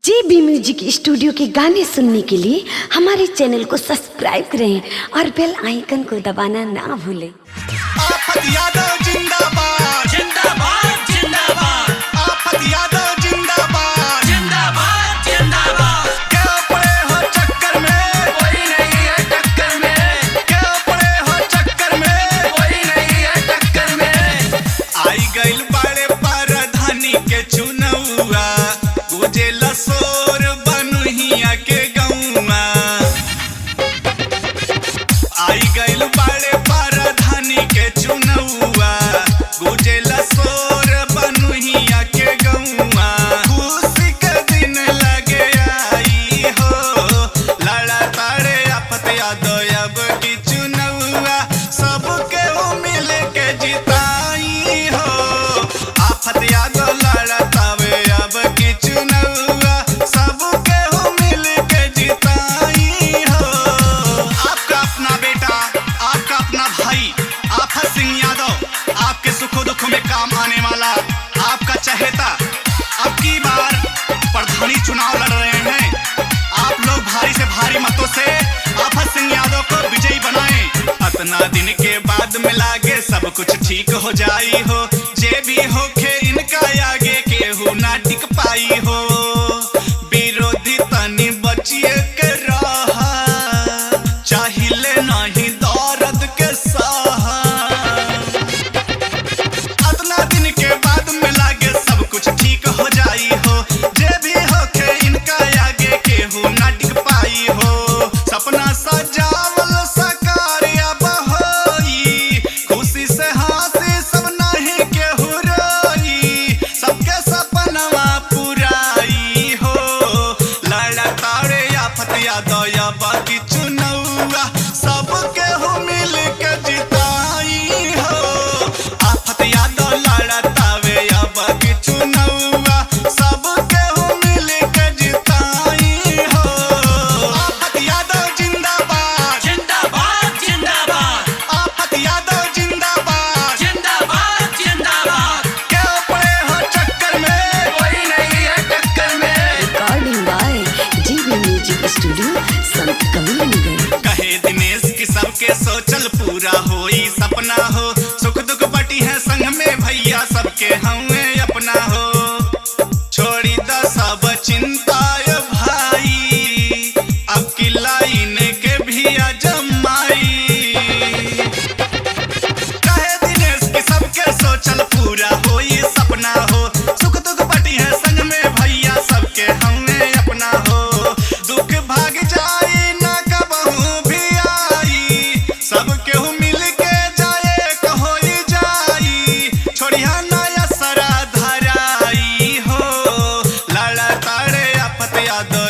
JB music studio के गाने सुनने के लिए हमारे चैनल को सब्सक्राइब करें और बेल आइकन को दबाना ना भूलें। आफत यादव जिंदाबाद जिंदाबाद जिंदाबाद। आफत यादव जिंदाबाद जिंदाबाद जिंदाबाद। क्या पड़े हो चक्कर में कोई नहीं है टक्कर में। क्या पड़े हो चक्कर में कोई नहीं है टक्कर में। आई गइल बड़े परधानी के चुनौआ गुजे लसोर बनुहिया के गौआ। आई गइल बड़े परधानी के चुनौआ गुजे लसोर बनुहिया के गौआ। खुशी के दिन लगे आई हो लड़ा तारे आफत यादव अब की चुनौआ। सबके मिल के जिताई हो आफत यादव लड़ा तावे अब की चुनौआ। सबके मिल के जिताई हो। आपका अपना बेटा आपका अपना भाई आफत सिंह यादव आपके सुखो दुखों में काम आने वाला आपका चहेता अब की बार प्रधानी चुनाव लड़ रहे हैं। आप लोग भारी से भारी मतों से आफत सिंह यादव को विजयी बनाएं। अतना दिन के बाद में लागे सब कुछ ठीक हो जाई हो। जे भी होखे इनका आगे केहू ना टिक पाई हो। विरोधी तनी बचिए के रहा चाहिले नहीं दर्द के सहा। अतना दिन के बाद में लागे सब कुछ ठीक हो जाई हो। जे भी होखे इनका आगे केहू ना टिक पाई हो। सपना सजावल साकार अब होई खुशी से हंसी सब नहीं केहू रोई। सबके सपनवा पुराई हो लड़ा तारे आफत यादव अब की चुनौआ। सबके मिल के जिताई हो आफत यादव लड़ा तावे अब की चुनौआ। सबके मिल के जिताई हो। आफत यादव जिंदाबाद जिंदाबाद जिंदाबाद। आफत यादव जिंदाबाद जिंदाबाद जिंदाबाद। क्या पड़े हो चक्कर में कोई नहीं है टक्कर में। Recording by JB music studio Sant Kabirnagar. कहे दिनेश की सबके सोचल पूरा होई सपना हो। सुख दुख बटी है संग में भैया सबके हमें अपना हो। छोड़ी द सब चिंता भाई अब की लाइन के भी अजमाई। कहे दिनेश की सबके सोचल पूरा होई सपना हो। सुख दुख बटी है संग में भैया सबके हमें अपना हो। दुख भाग जाई ना कबहू भी आई सबके मिल के जाए कहो जाई। छोड़िया नया सरा धराई हो लड़ा तारे आफत यादव